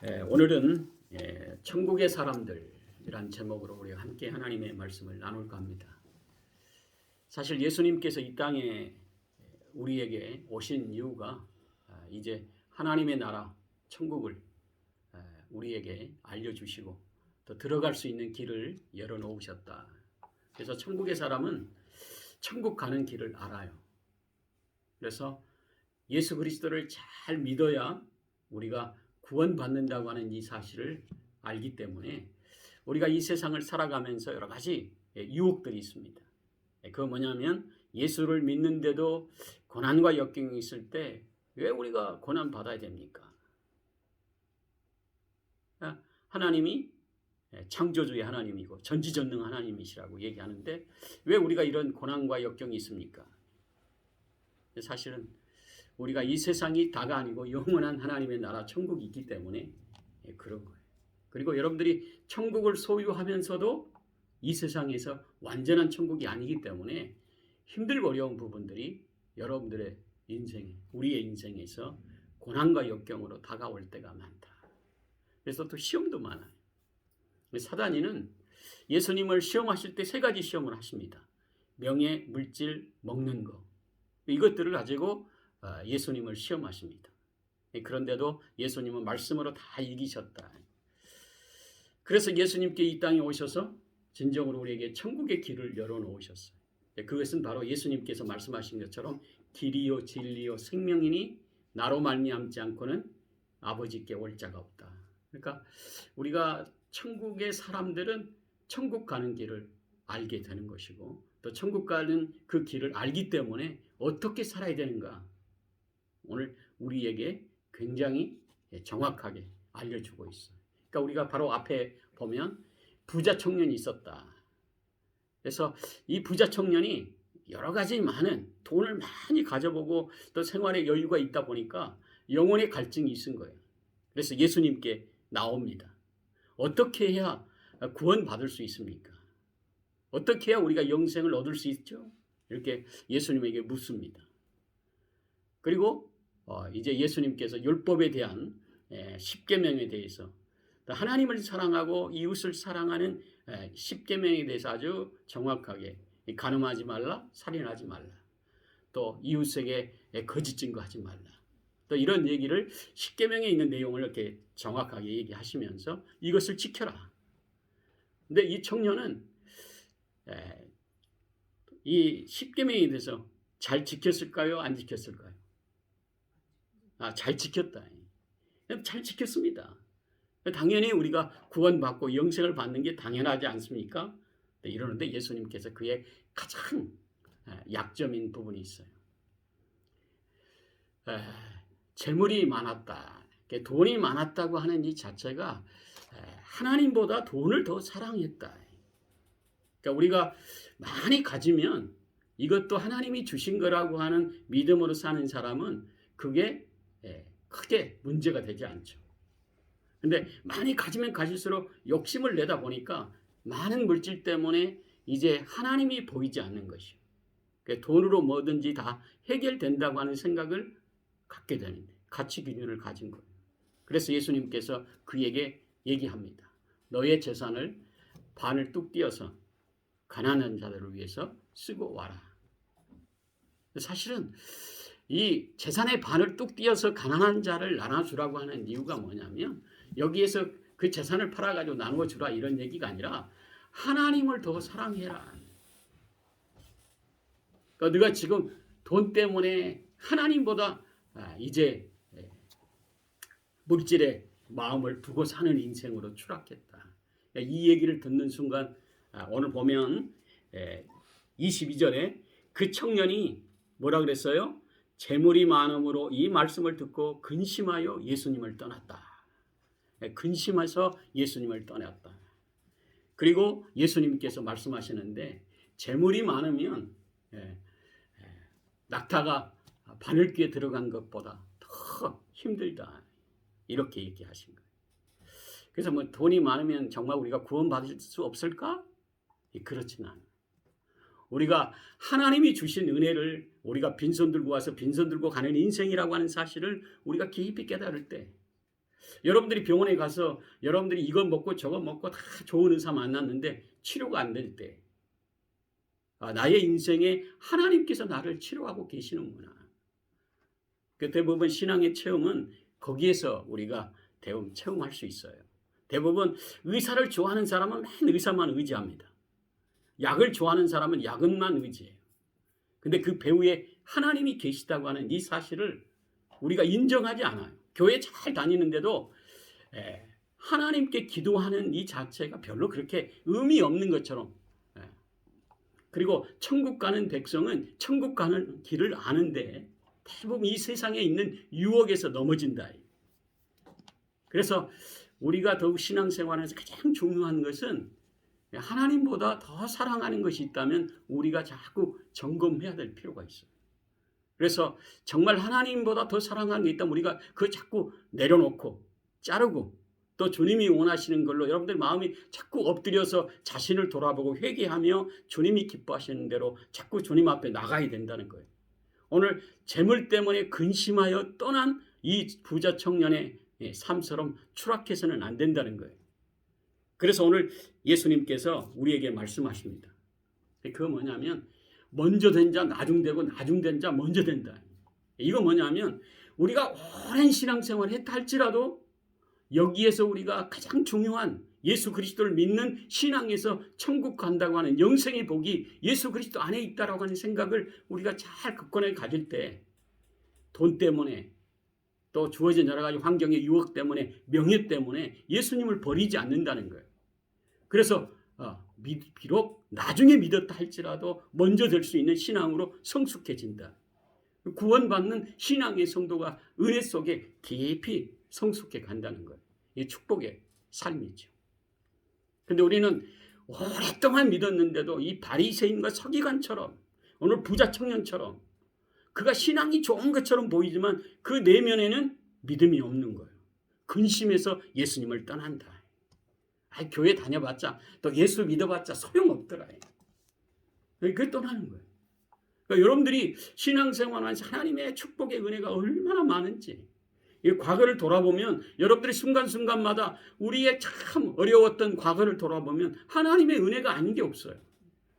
오늘은 천국의 사람들이란 제목으로 우리가 함께 하나님의 말씀을 나눌까 합니다. 사실 예수님께서 이 땅에 우리에게 오신 이유가 이제 하나님의 나라 천국을 우리에게 알려주시고 또 들어갈 수 있는 길을 열어놓으셨다. 그래서 천국의 사람은 천국 가는 길을 알아요. 그래서 예수 그리스도를 잘 믿어야 우리가 구원받는다고 하는 이 사실을 알기 때문에 우리가 이 세상을 살아가면서 여러 가지 유혹들이 있습니다. 그거 뭐냐면 예수를 믿는데도 고난과 역경이 있을 때 왜 우리가 고난 받아야 됩니까? 하나님이 창조주의 하나님이고 전지전능 하나님이시라고 얘기하는데 왜 우리가 이런 고난과 역경이 있습니까? 사실은 우리가 이 세상이 다가 아니고 영원한 하나님의 나라 천국이 있기 때문에 그런 거예요. 그리고 여러분들이 천국을 소유하면서도 이 세상에서 완전한 천국이 아니기 때문에 힘들고 어려운 부분들이 여러분들의 인생에, 우리의 인생에서 고난과 역경으로 다가올 때가 많다. 그래서 또 시험도 많아요. 사단이는 예수님을 시험하실 때 세 가지 시험을 하십니다. 명예, 물질, 먹는 거. 이것들을 가지고 예수님을 시험하십니다. 그런데도 예수님은 말씀으로 다 이기셨다. 그래서 예수님께 이 땅에 오셔서 진정으로 우리에게 천국의 길을 열어놓으셨어요. 그것은 바로 예수님께서 말씀하신 것처럼 길이요 진리요 생명이니 나로 말미암지 않고는 아버지께 올 자가 없다. 그러니까 우리가 천국의 사람들은 천국 가는 길을 알게 되는 것이고 또 천국 가는 그 길을 알기 때문에 어떻게 살아야 되는가 오늘 우리에게 굉장히 정확하게 알려주고 있어요. 그러니까 우리가 바로 앞에 보면 부자 청년이 있었다. 그래서 이 부자 청년이 여러 가지 많은 돈을 많이 가져보고 또 생활에 여유가 있다 보니까 영혼의 갈증이 있은 거예요. 그래서 예수님께 나옵니다. 어떻게 해야 구원받을 수 있습니까? 어떻게 해야 우리가 영생을 얻을 수 있죠? 이렇게 예수님에게 묻습니다. 그리고 이제 예수님께서 율법에 대한 10계명에 대해서 하나님을 사랑하고 이웃을 사랑하는 10계명에 대해서 아주 정확하게 간음하지 말라, 살인하지 말라, 또 이웃에게 거짓 증거하지 말라, 또 이런 얘기를 10계명에 있는 내용을 이렇게 정확하게 얘기하시면서 이것을 지켜라. 근데 이 청년은 이 10계명에 대해서 잘 지켰을까요? 안 지켰을까요? 잘 지켰다. 잘 지켰습니다. 당연히 우리가 구원받고 영생을 받는 게 당연하지 않습니까? 이러는데 예수님께서 그의 가장 약점인 부분이 있어요. 재물이 많았다. 돈이 많았다고 하는 이 자체가 하나님보다 돈을 더 사랑했다. 그러니까 우리가 많이 가지면 이것도 하나님이 주신 거라고 하는 믿음으로 사는 사람은 그게 크게 문제가 되지 않죠. 근데 많이 가지면 가질수록 욕심을 내다 보니까 많은 물질 때문에 이제 하나님이 보이지 않는 것이요. 그러니까 돈으로 뭐든지 다 해결된다고 하는 생각을 갖게 되는데 가치 기준을 가진 거예요. 그래서 예수님께서 그에게 얘기합니다. 너의 재산을 반을 뚝 띄어서 가난한 자들을 위해서 쓰고 와라. 사실은 이 재산의 반을 뚝 띄어서 가난한 자를 나눠주라고 하는 이유가 뭐냐면 여기에서 그 재산을 팔아가지고 나누어 주라 이런 얘기가 아니라 하나님을 더 사랑해라. 그러니까 네가 지금 돈 때문에 하나님보다 이제 물질에 마음을 두고 사는 인생으로 추락했다. 이 얘기를 듣는 순간 오늘 보면 22절에 그 청년이 뭐라 그랬어요? 재물이 많음으로 이 말씀을 듣고 근심하여 예수님을 떠났다. 근심해서 예수님을 떠났다. 그리고 예수님께서 말씀하시는데 재물이 많으면 낙타가 바늘귀에 들어간 것보다 더 힘들다. 이렇게 얘기하신 거예요. 그래서 뭐 돈이 많으면 정말 우리가 구원받을 수 없을까? 그렇지는 않아요. 우리가 하나님이 주신 은혜를 우리가 빈손 들고 와서 빈손 들고 가는 인생이라고 하는 사실을 우리가 깊이 깨달을 때 여러분들이 병원에 가서 여러분들이 이거 먹고 저거 먹고 다 좋은 의사 만났는데 치료가 안 될 때, 나의 인생에 하나님께서 나를 치료하고 계시는구나. 그 대부분 신앙의 체험은 거기에서 우리가 체험할 수 있어요. 대부분 의사를 좋아하는 사람은 맨 의사만 의지합니다. 약을 좋아하는 사람은 약만 의지해요. 근데 그 배후에 하나님이 계시다고 하는 이 사실을 우리가 인정하지 않아요. 교회 잘 다니는데도 하나님께 기도하는 이 자체가 별로 그렇게 의미 없는 것처럼, 그리고 천국 가는 백성은 천국 가는 길을 아는데 대부분 이 세상에 있는 유혹에서 넘어진다. 그래서 우리가 더욱 신앙생활에서 가장 중요한 것은 하나님보다 더 사랑하는 것이 있다면 우리가 자꾸 점검해야 될 필요가 있어요. 그래서 정말 하나님보다 더 사랑하는 게 있다면 우리가 그거 자꾸 내려놓고 자르고, 또 주님이 원하시는 걸로 여러분들 마음이 자꾸 엎드려서 자신을 돌아보고 회개하며 주님이 기뻐하시는 대로 자꾸 주님 앞에 나가야 된다는 거예요. 오늘 재물 때문에 근심하여 떠난 이 부자 청년의 삶처럼 추락해서는 안 된다는 거예요. 그래서 오늘 예수님께서 우리에게 말씀하십니다. 그거 뭐냐면 먼저 된 자 나중되고 나중된 자 먼저 된다. 이거 뭐냐면 우리가 오랜 신앙생활을 했다 할지라도 여기에서 우리가 가장 중요한 예수 그리스도를 믿는 신앙에서 천국 간다고 하는 영생의 복이 예수 그리스도 안에 있다라고 하는 생각을 우리가 잘 굳건하게 가질 때 돈 때문에 또 주어진 여러 가지 환경의 유혹 때문에 명예 때문에 예수님을 버리지 않는다는 거예요. 그래서 비록 나중에 믿었다 할지라도 먼저 될 수 있는 신앙으로 성숙해진다. 구원받는 신앙의 성도가 은혜 속에 깊이 성숙해 간다는 거예요. 이 축복의 삶이죠. 근데 우리는 오랫동안 믿었는데도 이 바리새인과 서기관처럼 오늘 부자 청년처럼 그가 신앙이 좋은 것처럼 보이지만 그 내면에는 믿음이 없는 거예요. 근심해서 예수님을 떠난다. 교회 다녀봤자 또 예수 믿어봤자 소용없더라. 그게 떠나는 거예요. 그러니까 여러분들이 신앙생활하면서 하나님의 축복의 은혜가 얼마나 많은지 이 과거를 돌아보면 여러분들이 순간순간마다 우리의 참 어려웠던 과거를 돌아보면 하나님의 은혜가 아닌 게 없어요.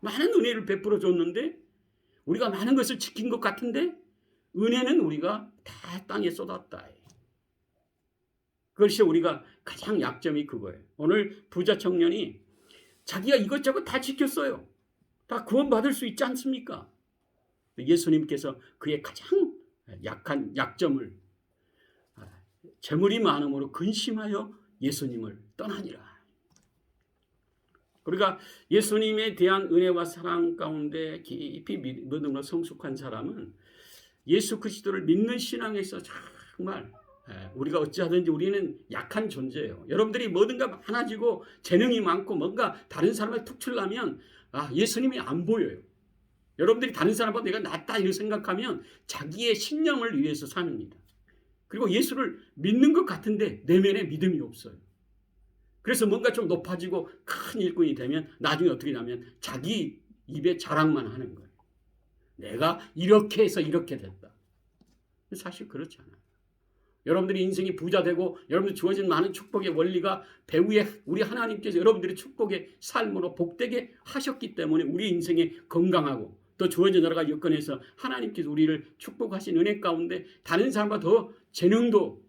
많은 은혜를 베풀어 줬는데 우리가 많은 것을 지킨 것 같은데 은혜는 우리가 다 땅에 쏟았다. 그것이 우리가 가장 약점이 그거예요. 오늘 부자 청년이 자기가 이것저것 다 지켰어요. 다 구원받을 수 있지 않습니까? 예수님께서 그의 가장 약한 약점을 재물이 많음으로 근심하여 예수님을 떠나니라. 우리가 예수님에 대한 은혜와 사랑 가운데 깊이 믿음으로 성숙한 사람은 예수 그리스도를 믿는 신앙에서 정말 우리가 어찌하든지 우리는 약한 존재예요. 여러분들이 뭐든가 많아지고 재능이 많고 뭔가 다른 사람을 툭 치려면 예수님이 안 보여요. 여러분들이 다른 사람보다 내가 낫다 이렇게 생각하면 자기의 신념을 위해서 삽니다. 그리고 예수를 믿는 것 같은데 내면에 믿음이 없어요. 그래서 뭔가 좀 높아지고 큰 일꾼이 되면 나중에 어떻게 되냐면 자기 입에 자랑만 하는 거예요. 내가 이렇게 해서 이렇게 됐다. 사실 그렇지 않아요. 여러분들이 인생이 부자 되고 여러분들 주어진 많은 축복의 원리가 배후에 우리 하나님께서 여러분들의 축복의 삶으로 복되게 하셨기 때문에 우리 인생에 건강하고 또 주어진 여러 가지 여건에서 하나님께서 우리를 축복하신 은혜 가운데 다른 사람과 더 재능도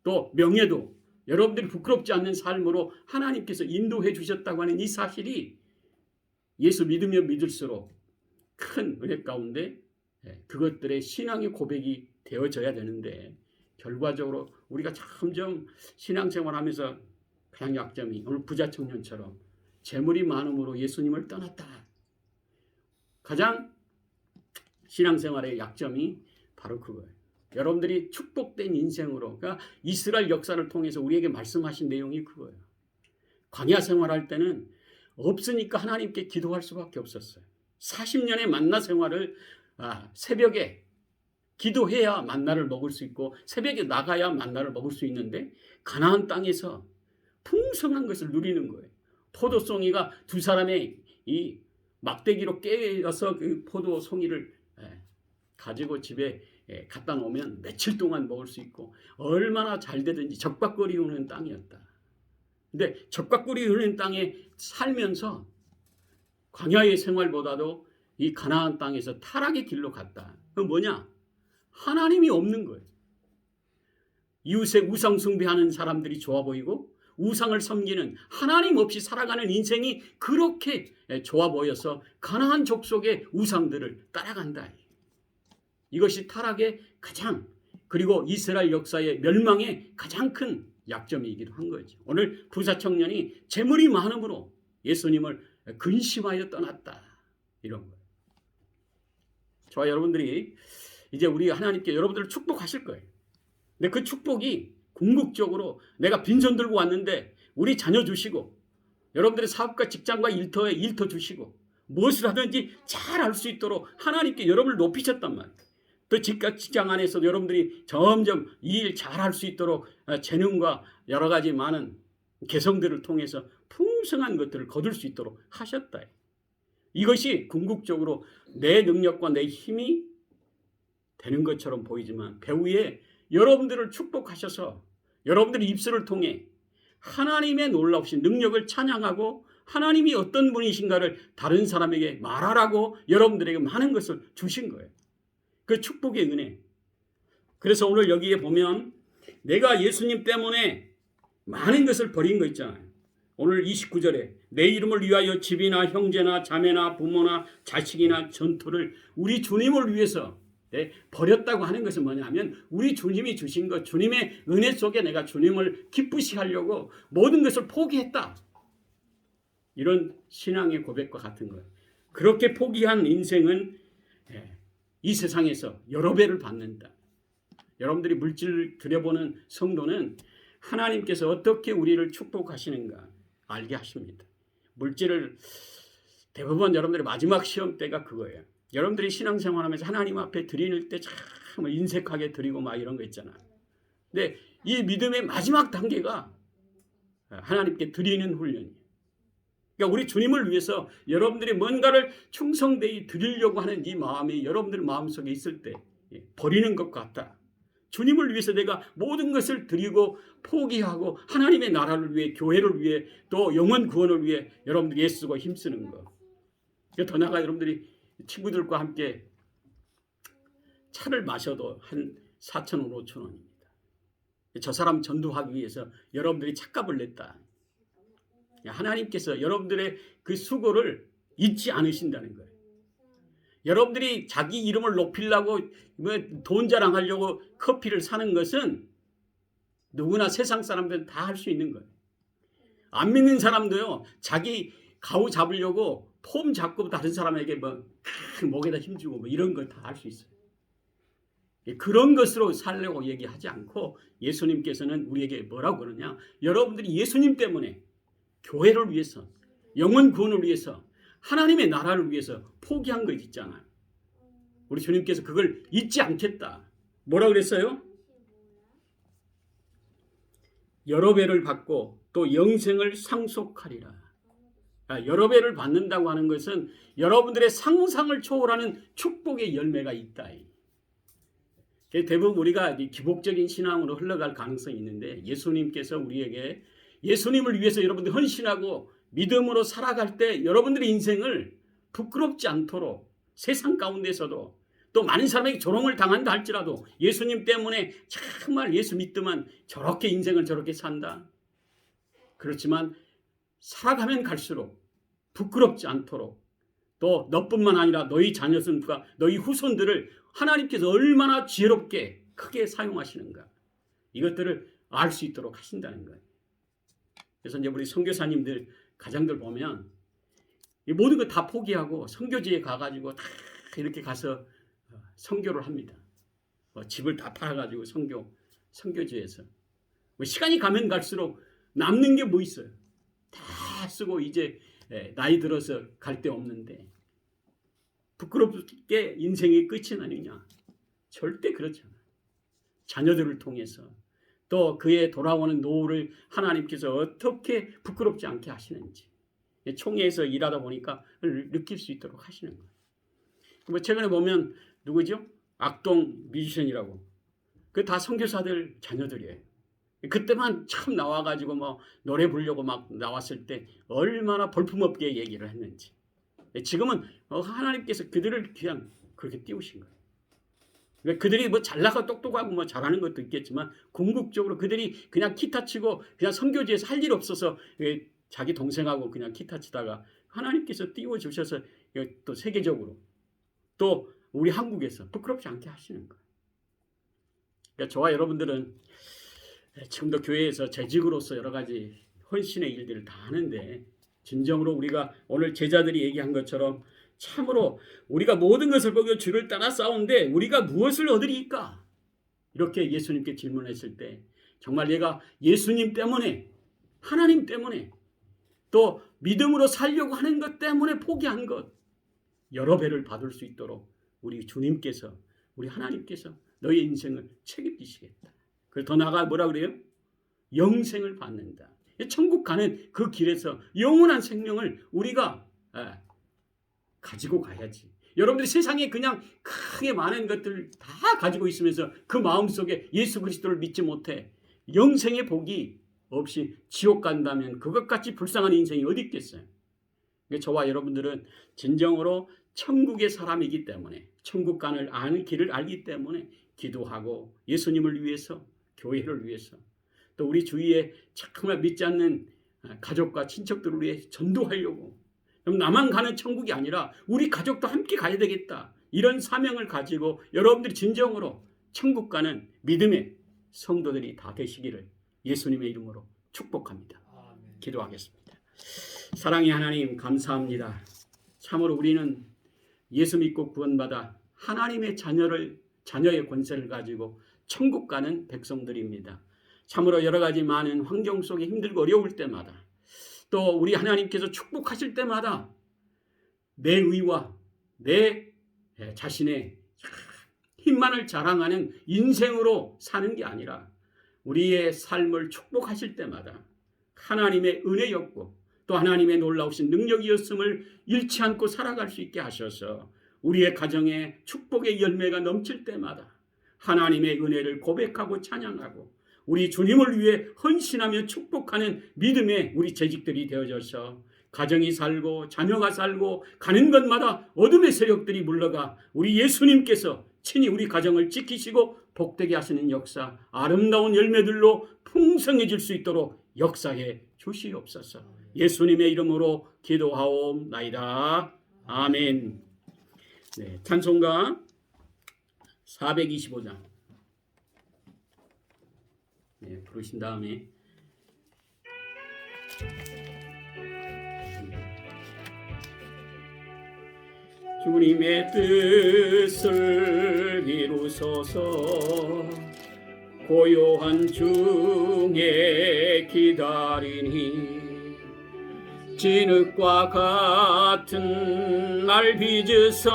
또 명예도 여러분들이 부끄럽지 않는 삶으로 하나님께서 인도해 주셨다고 하는 이 사실이 예수 믿으면 믿을수록 큰 은혜 가운데 그것들의 신앙의 고백이 되어져야 되는데 결과적으로 우리가 점점 신앙생활하면서 가장 약점이 오늘 부자 청년처럼 재물이 많음으로 예수님을 떠났다. 가장 신앙생활의 약점이 바로 그거예요. 여러분들이 축복된 인생으로 그러니까 이스라엘 역사를 통해서 우리에게 말씀하신 내용이 그거예요. 광야 생활할 때는 없으니까 하나님께 기도할 수밖에 없었어요. 40년의 만나 생활을 새벽에 기도해야 만나를 먹을 수 있고 새벽에 나가야 만나를 먹을 수 있는데 가나안 땅에서 풍성한 것을 누리는 거예요. 포도송이가 두 사람의 이 막대기로 깨어서 그 포도송이를 가지고 집에 갖다 놓으면 며칠 동안 먹을 수 있고 얼마나 잘 되든지 적박거리 흐르는 땅이었다. 근데 적박거리 흐르는 땅에 살면서 광야의 생활보다도 이 가나안 땅에서 타락의 길로 갔다. 그건 뭐냐? 하나님이 없는 거예요. 이웃의 우상 숭배하는 사람들이 좋아 보이고 우상을 섬기는 하나님 없이 살아가는 인생이 그렇게 좋아 보여서 가나안 족속의 우상들을 따라간다. 이것이 타락의 가장 그리고 이스라엘 역사의 멸망의 가장 큰 약점이기도 한 거죠. 오늘 부자 청년이 재물이 많음으로 예수님을 근심하여 떠났다. 이런 거예요. 저와 여러분들이 이제 우리 하나님께 여러분들을 축복하실 거예요. 근데 그 축복이 궁극적으로 내가 빈손 들고 왔는데 우리 자녀 주시고 여러분들의 사업과 직장과 일터에 일터 주시고 무엇을 하든지 잘 할 수 있도록 하나님께 여러분을 높이셨단 말이에요. 또 직장 안에서도 여러분들이 점점 이 일 잘 할 수 있도록 재능과 여러 가지 많은 개성들을 통해서 풍성한 것들을 거둘 수 있도록 하셨다. 이것이 궁극적으로 내 능력과 내 힘이 되는 것처럼 보이지만 배후에 여러분들을 축복하셔서 여러분들의 입술을 통해 하나님의 놀라우신 능력을 찬양하고 하나님이 어떤 분이신가를 다른 사람에게 말하라고 여러분들에게 많은 것을 주신 거예요. 그 축복의 은혜. 그래서 오늘 여기에 보면 내가 예수님 때문에 많은 것을 버린 거 있잖아요. 오늘 29절에 내 이름을 위하여 집이나 형제나 자매나 부모나 자식이나 전토를 우리 주님을 위해서 버렸다고 하는 것은 뭐냐면 우리 주님이 주신 것, 주님의 은혜 속에 내가 주님을 기쁘시게 하려고 모든 것을 포기했다. 이런 신앙의 고백과 같은 거예요. 그렇게 포기한 인생은 이 세상에서 여러 배를 받는다. 여러분들이 물질을 들여보는 성도는 하나님께서 어떻게 우리를 축복하시는가 알게 하십니다. 물질을 대부분 여러분들의 마지막 시험 때가 그거예요. 여러분들이 신앙생활하면서 하나님 앞에 드릴 때 참 인색하게 드리고 막 이런 거 있잖아. 근데 이 믿음의 마지막 단계가 하나님께 드리는 훈련이에요. 그러니까 우리 주님을 위해서 여러분들이 뭔가를 충성되이 드리려고 하는 이 마음이 여러분들 마음속에 있을 때 버리는 것 같다. 주님을 위해서 내가 모든 것을 드리고 포기하고 하나님의 나라를 위해 교회를 위해 또 영혼 구원을 위해 여러분들이 애쓰고 힘쓰는 것. 더 나아가 여러분들이 친구들과 함께 차를 마셔도 한 4,000원, 5,000원입니다. 저 사람 전도하기 위해서 여러분들이 차값을 냈다. 하나님께서 여러분들의 그 수고를 잊지 않으신다는 거예요. 여러분들이 자기 이름을 높이려고 돈 자랑하려고 커피를 사는 것은 누구나 세상 사람들은 다 할 수 있는 거예요. 안 믿는 사람도요. 자기 가오 잡으려고 폼 잡고 다른 사람에게 목에다 힘주고 이런 걸 다 할 수 있어요. 그런 것으로 살려고 얘기하지 않고 예수님께서는 우리에게 뭐라고 그러냐. 여러분들이 예수님 때문에 교회를 위해서 영혼 구원을 위해서 하나님의 나라를 위해서 포기한 것 있잖아요. 우리 주님께서 그걸 잊지 않겠다. 뭐라 그랬어요? 여러 배를 받고 또 영생을 상속하리라. 여러 배를 받는다고 하는 것은 여러분들의 상상을 초월하는 축복의 열매가 있다. 대부분 우리가 기복적인 신앙으로 흘러갈 가능성이 있는데 예수님께서 우리에게 예수님을 위해서 여러분들 헌신하고 믿음으로 살아갈 때 여러분들의 인생을 부끄럽지 않도록 세상 가운데서도 또 많은 사람에게 조롱을 당한다 할지라도 예수님 때문에 정말 예수 믿더만 저렇게 인생을 저렇게 산다. 그렇지만 살아가면 갈수록 부끄럽지 않도록 또 너뿐만 아니라 너희 자녀들과 너희 후손들을 하나님께서 얼마나 지혜롭게 크게 사용하시는가 이것들을 알 수 있도록 하신다는 거예요. 그래서 이제 우리 선교사님들 가장들 보면 이 모든 거 다 포기하고 선교지에 가가지고 다 이렇게 가서 선교를 합니다. 집을 다 팔아가지고 선교지에서 시간이 가면 갈수록 남는 게 뭐 있어요? 다 쓰고 이제 나이 들어서 갈 데 없는데 부끄럽게 인생의 끝이 아니냐? 절대 그렇지 않아요. 자녀들을 통해서 또 그의 돌아오는 노후를 하나님께서 어떻게 부끄럽지 않게 하시는지 총회에서 일하다 보니까 느낄 수 있도록 하시는 거예요. 최근에 보면 누구죠? 악동 뮤지션이라고. 그 다 선교사들 자녀들이에요. 그때만 참 나와가지고 뭐 노래 부르려고 막 나왔을 때 얼마나 볼품없게 얘기를 했는지. 지금은 하나님께서 그들을 그냥 그렇게 띄우신 거예요. 그러니까 그들이 뭐 잘나가 똑똑하고 뭐 잘하는 것도 있겠지만 궁극적으로 그들이 그냥 기타 치고 그냥 선교지에서 할 일 없어서 자기 동생하고 그냥 기타 치다가 하나님께서 띄워주셔서 또 세계적으로 또 우리 한국에서 부끄럽지 않게 하시는 거예요. 그러니까 저와 여러분들은 지금도 교회에서 재직으로서 여러 가지 헌신의 일들을 다 하는데 진정으로 우리가 오늘 제자들이 얘기한 것처럼 참으로 우리가 모든 것을 보고 주를 따라 싸우는데 우리가 무엇을 얻으리까? 이렇게 예수님께 질문했을 때 정말 내가 예수님 때문에 하나님 때문에 또 믿음으로 살려고 하는 것 때문에 포기한 것 여러 배를 받을 수 있도록 우리 주님께서 우리 하나님께서 너의 인생을 책임지시겠다. 그리고 더 나아가 뭐라 그래요? 영생을 받는다. 천국 가는 그 길에서 영원한 생명을 우리가 가지고 가야지. 여러분들이 세상에 그냥 크게 많은 것들을 다 가지고 있으면서 그 마음속에 예수 그리스도를 믿지 못해 영생의 복이 없이 지옥 간다면 그것같이 불쌍한 인생이 어디 있겠어요. 저와 여러분들은 진정으로 천국의 사람이기 때문에 천국 가는 아는 길을 알기 때문에 기도하고 예수님을 위해서 교회를 위해서 또 우리 주위에 정말 믿지 않는 가족과 친척들을 위해 전도하려고 그럼 나만 가는 천국이 아니라 우리 가족도 함께 가야 되겠다. 이런 사명을 가지고 여러분들이 진정으로 천국 가는 믿음의 성도들이 다 되시기를 예수님의 이름으로 축복합니다. 기도하겠습니다. 사랑의 하나님 감사합니다. 참으로 우리는 예수 믿고 구원받아 하나님의 자녀의 권세를 가지고 천국 가는 백성들입니다. 참으로 여러 가지 많은 환경 속에 힘들고 어려울 때마다 또 우리 하나님께서 축복하실 때마다 내 의와 내 자신의 힘만을 자랑하는 인생으로 사는 게 아니라 우리의 삶을 축복하실 때마다 하나님의 은혜였고 또 하나님의 놀라우신 능력이었음을 잃지 않고 살아갈 수 있게 하셔서 우리의 가정에 축복의 열매가 넘칠 때마다 하나님의 은혜를 고백하고 찬양하고 우리 주님을 위해 헌신하며 축복하는 믿음의 우리 재직들이 되어져서 가정이 살고 자녀가 살고 가는 곳마다 어둠의 세력들이 물러가 우리 예수님께서 친히 우리 가정을 지키시고 복되게 하시는 역사 아름다운 열매들로 풍성해질 수 있도록 역사해 주시옵소서. 예수님의 이름으로 기도하옵나이다. 아멘. 네, 찬송가 425장 부르신 다음에 주님의 뜻을 이루소서 고요한 중에 기다리니 진흙과 같은 날 빚으사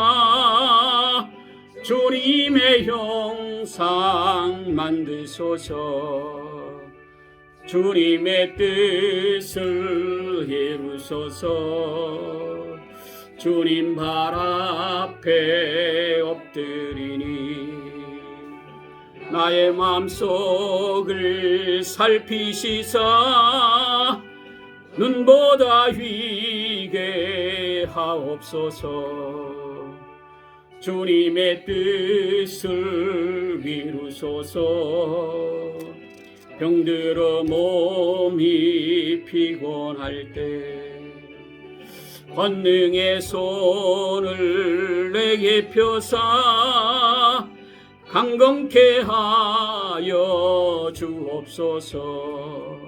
주님의 형상 만드소서 주님의 뜻을 이루소서 주님 발 앞에 엎드리니 나의 마음속을 살피시사 눈보다 휘게 하옵소서 주님의 뜻을 이루소서 병들어 몸이 피곤할 때 권능의 손을 내게 펴사 강건케 하여 주옵소서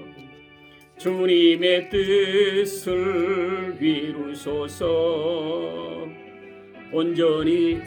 주님의 뜻을 이루소서 온전히